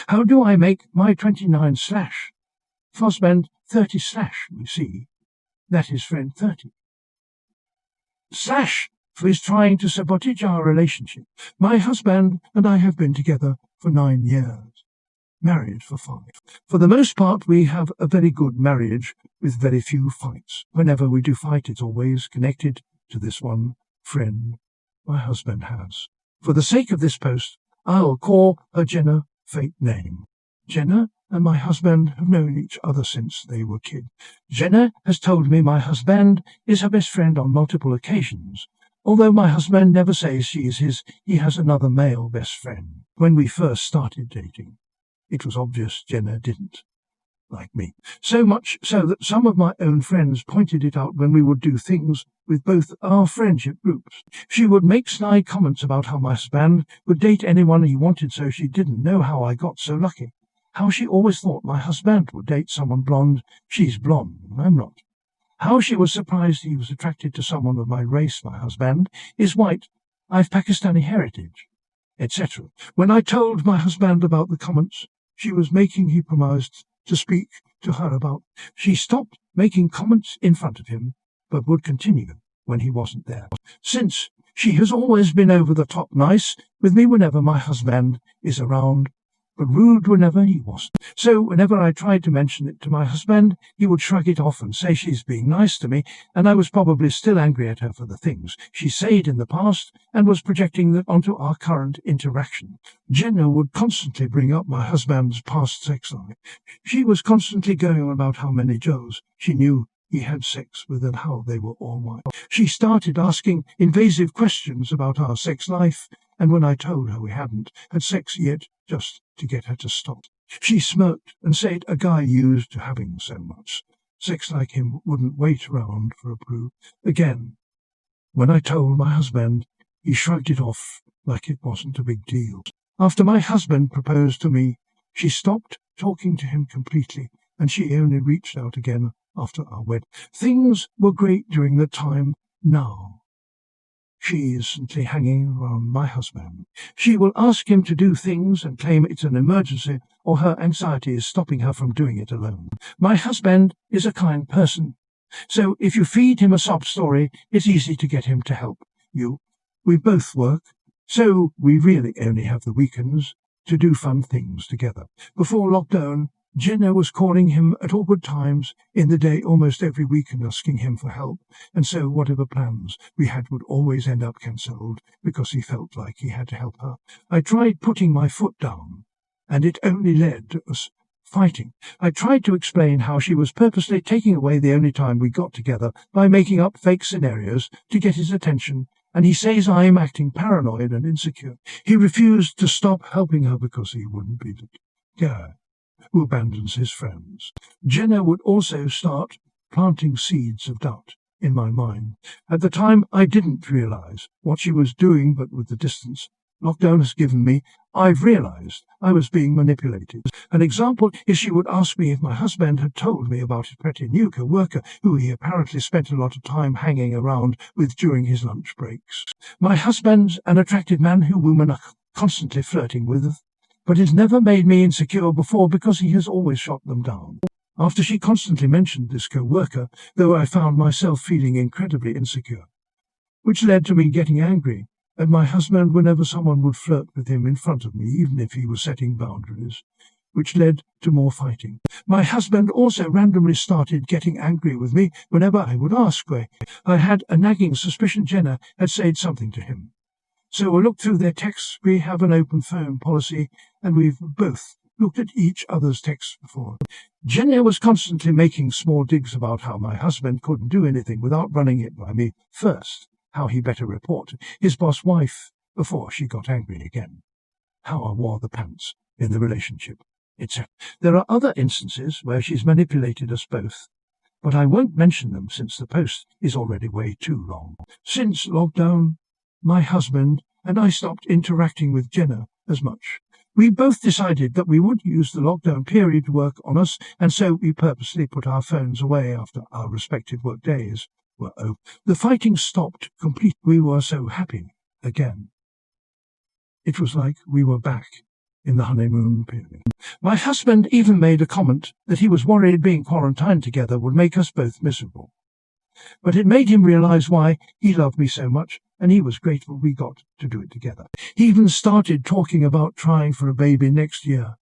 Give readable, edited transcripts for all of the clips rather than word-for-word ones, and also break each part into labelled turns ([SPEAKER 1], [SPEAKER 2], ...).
[SPEAKER 1] How do I make my 29 slash husband 30 slash, we see, that is friend 30. Slash is trying to sabotage our relationship. My husband and I have been together for 9 years, married for 5. For the most part, we have a very good marriage with very few fights. Whenever we do fight, it's always connected to this one friend my husband has. For the sake of this post, I'll call her Jenna, fake name. Jenna and my husband have known each other since they were kids. Jenna has told me my husband is her best friend on multiple occasions. Although my husband never says she is his, he has another male best friend. When we first started dating, it was obvious Jenna didn't like me. So much so that some of my own friends pointed it out when we would do things with both our friendship groups. She would make snide comments about how my husband would date anyone he wanted, so she didn't know how I got so lucky. How she always thought my husband would date someone blonde. She's blonde, I'm not. How she was surprised he was attracted to someone of my race. My husband is white. I've Pakistani heritage, etc. When I told my husband about the comments she was making, he promised to speak to her about. She stopped making comments in front of him, but would continue when he wasn't there. Since she has always been over the top nice with me whenever my husband is around, but rude whenever he wasn't. So whenever I tried to mention it to my husband, he would shrug it off and say she's being nice to me, and I was probably still angry at her for the things she said in the past and was projecting that onto our current interaction. Jenna would constantly bring up my husband's past sex life. She was constantly going on about how many girls she knew he had sex with and how they were all white. She started asking invasive questions about our sex life, and when I told her we hadn't had sex yet, just to get her to stop, she smirked and said a guy used to having so much sex like him wouldn't wait around for a prude. Again, when I told my husband, he shrugged it off like it wasn't a big deal. After my husband proposed to me, she stopped talking to him completely, and she only reached out again after our wedding. Things were great during the time. Now she is simply hanging around my husband. She will ask him to do things and claim it's an emergency, or her anxiety is stopping her from doing it alone. My husband is a kind person, so if you feed him a sob story, it's easy to get him to help you. We both work, so we really only have the weekends to do fun things together. Before lockdown, Jenna was calling him at awkward times in the day almost every week and asking him for help, and so whatever plans we had would always end up cancelled because he felt like he had to help her. I tried putting my foot down, and it only led to us fighting. I tried to explain how she was purposely taking away the only time we got together by making up fake scenarios to get his attention, and he says I'm acting paranoid and insecure. He refused to stop helping her because he wouldn't be the guy who abandons his friends. Jenna would also start planting seeds of doubt in my mind. At the time, I didn't realize what she was doing, but with the distance lockdown has given me, I've realized I was being manipulated. An example is she would ask me if my husband had told me about his pretty new co-worker who he apparently spent a lot of time hanging around with during his lunch breaks. My husband's an attractive man who women are constantly flirting with, but it's never made me insecure before because he has always shot them down. After she constantly mentioned this co-worker, though, I found myself feeling incredibly insecure, which led to me getting angry at my husband whenever someone would flirt with him in front of me, even if he was setting boundaries, which led to more fighting. My husband also randomly started getting angry with me whenever I would ask why. I had a nagging suspicion Jenna had said something to him. So I looked through their texts. We have an open phone policy, and we've both looked at each other's texts before. Jenna was constantly making small digs about how my husband couldn't do anything without running it by me first, how he better report his boss wife before she got angry again, how I wore the pants in the relationship, etc. There are other instances where she's manipulated us both, but I won't mention them since the post is already way too long. Since lockdown, my husband and I stopped interacting with Jenna as much. We both decided that we would use the lockdown period to work on us, and so we purposely put our phones away after our respective work days were over. The fighting stopped completely. We were so happy again. It was like we were back in the honeymoon period. My husband even made a comment that he was worried being quarantined together would make us both miserable. But it made him realize why he loved me so much, and he was grateful we got to do it together. He even started talking about trying for a baby next year,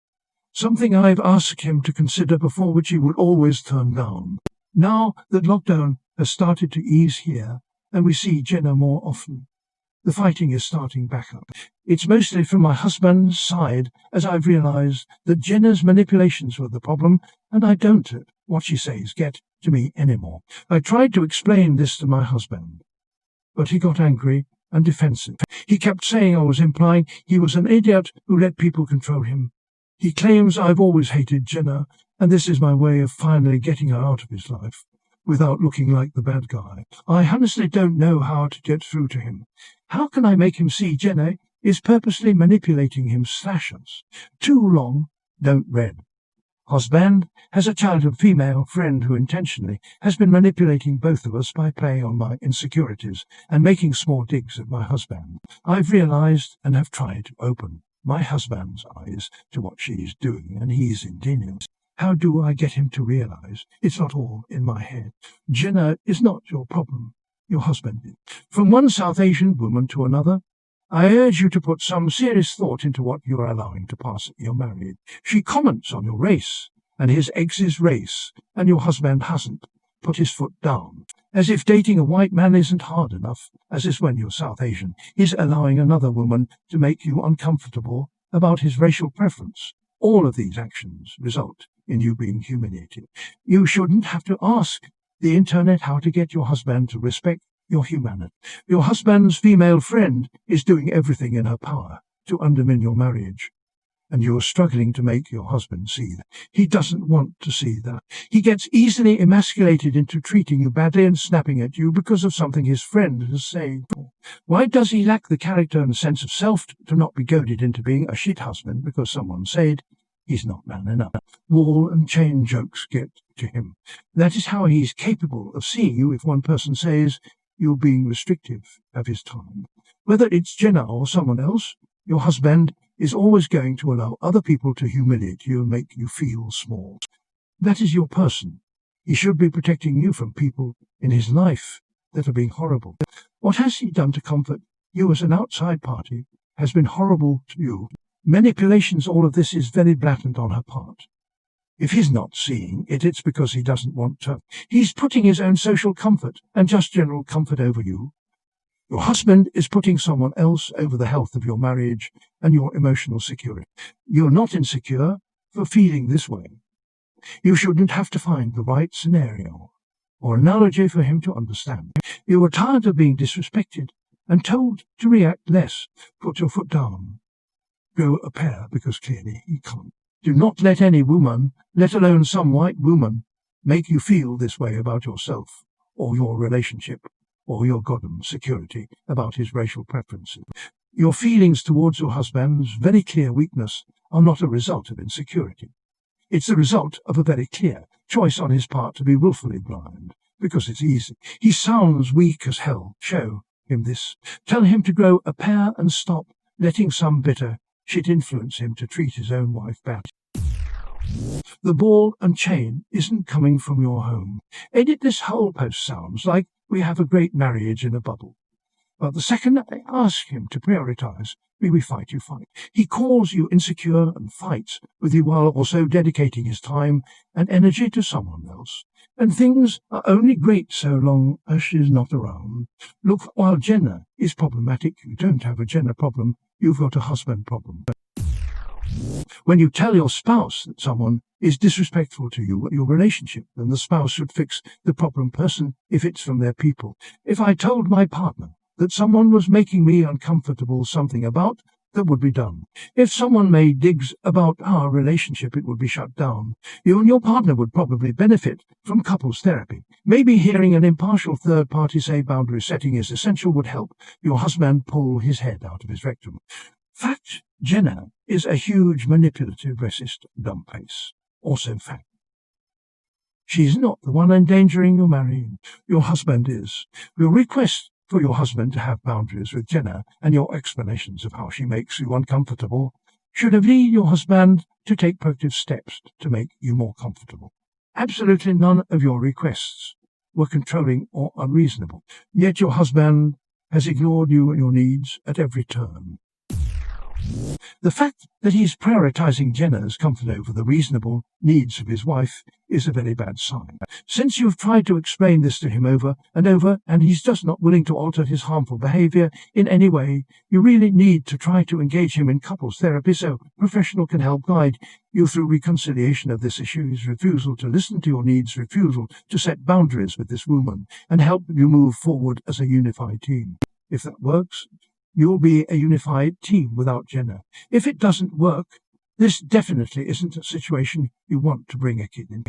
[SPEAKER 1] something I've asked him to consider before, which he would always turn down. Now that lockdown has started to ease here, and we see Jenna more often, the fighting is starting back up. It's mostly from my husband's side, as I've realized that Jenna's manipulations were the problem, and I don't let what she says get to me anymore. I tried to explain this to my husband, but he got angry and defensive. He kept saying I was implying he was an idiot who let people control him. He claims I've always hated Jenna, and this is my way of finally getting her out of his life, without looking like the bad guy. I honestly don't know how to get through to him. How can I make him see Jenna is purposely manipulating him / us? Too long, don't read. Husband has a childhood female friend who intentionally has been manipulating both of us by playing on my insecurities and making small digs at my husband. I've realized and have tried to open my husband's eyes to what she is doing, and he's in denial. How do I get him to realize it's not all in my head? Jenna is not your problem. Your husband is. From one South Asian woman to another, I urge you to put some serious thought into what you are allowing to pass at your marriage. She comments on your race and his ex's race, and your husband hasn't put his foot down. As if dating a white man isn't hard enough, as is when you're South Asian, he's allowing another woman to make you uncomfortable about his racial preference. All of these actions result in you being humiliated. You shouldn't have to ask the internet how to get your husband to respect your humanity. Your husband's female friend is doing everything in her power to undermine your marriage, and you're struggling to make your husband see that. He doesn't want to see that. He gets easily emasculated into treating you badly and snapping at you because of something his friend has said. Why does he lack the character and sense of self to not be goaded into being a shit husband because someone said he's not man enough? Wall and chain jokes get to him. That is how he's capable of seeing you if one person says you're being restrictive of his time. Whether it's Jenna or someone else, your husband is always going to allow other people to humiliate you and make you feel small. That is your person. He should be protecting you from people in his life that are being horrible. What has he done to comfort you as an outside party has been horrible to you. Manipulations, all of this is very blatant on her part. If he's not seeing it, it's because he doesn't want to. He's putting his own social comfort and just general comfort over you. Your husband is putting someone else over the health of your marriage and your emotional security. You're not insecure for feeling this way. You shouldn't have to find the right scenario or analogy for him to understand. You are tired of being disrespected and told to react less. Put your foot down. Grow a pair, because clearly he can't. Do not let any woman, let alone some white woman, make you feel this way about yourself or your relationship or your goddamn security about his racial preferences. Your feelings towards your husband's very clear weakness are not a result of insecurity. It's the result of a very clear choice on his part to be willfully blind, because it's easy. He sounds weak as hell. Show him this. Tell him to grow a pair and stop letting some bitter shit influence him to treat his own wife bad. The ball and chain isn't coming from your home. Edit this whole post. Sounds like we have a great marriage in a bubble. But the second I ask him to prioritize, we fight, you fight. He calls you insecure and fights with you while also dedicating his time and energy to someone else. And things are only great so long as she's not around. Look, while Jenna is problematic, you don't have a Jenna problem, you've got a husband problem. When you tell your spouse that someone is disrespectful to you at your relationship, then the spouse should fix the problem person if it's from their people. If I told my partner that someone was making me uncomfortable, something about that would be done. If someone made digs about our relationship, it would be shut down. You and your partner would probably benefit from couples therapy. Maybe hearing an impartial third party say boundary setting is essential would help your husband pull his head out of his rectum. Fact, Jenna is a huge manipulative racist dumb face. Also fact. She's not the one endangering your marriage. Your husband is. Your request for your husband to have boundaries with Jenna and your explanations of how she makes you uncomfortable should lead your husband to take proactive steps to make you more comfortable. Absolutely none of your requests were controlling or unreasonable, yet your husband has ignored you and your needs at every turn. The fact that he is prioritizing Jenna's comfort over the reasonable needs of his wife is a very bad sign. Since you've tried to explain this to him over and he's just not willing to alter his harmful behavior in any way, you really need to try to engage him in couples therapy so a professional can help guide you through reconciliation of this issue. His refusal to listen to your needs, refusal to set boundaries with this woman, and help you move forward as a unified team. If that works, you'll be a unified team without Jenna. If it doesn't work, this definitely isn't a situation you want to bring a kid in.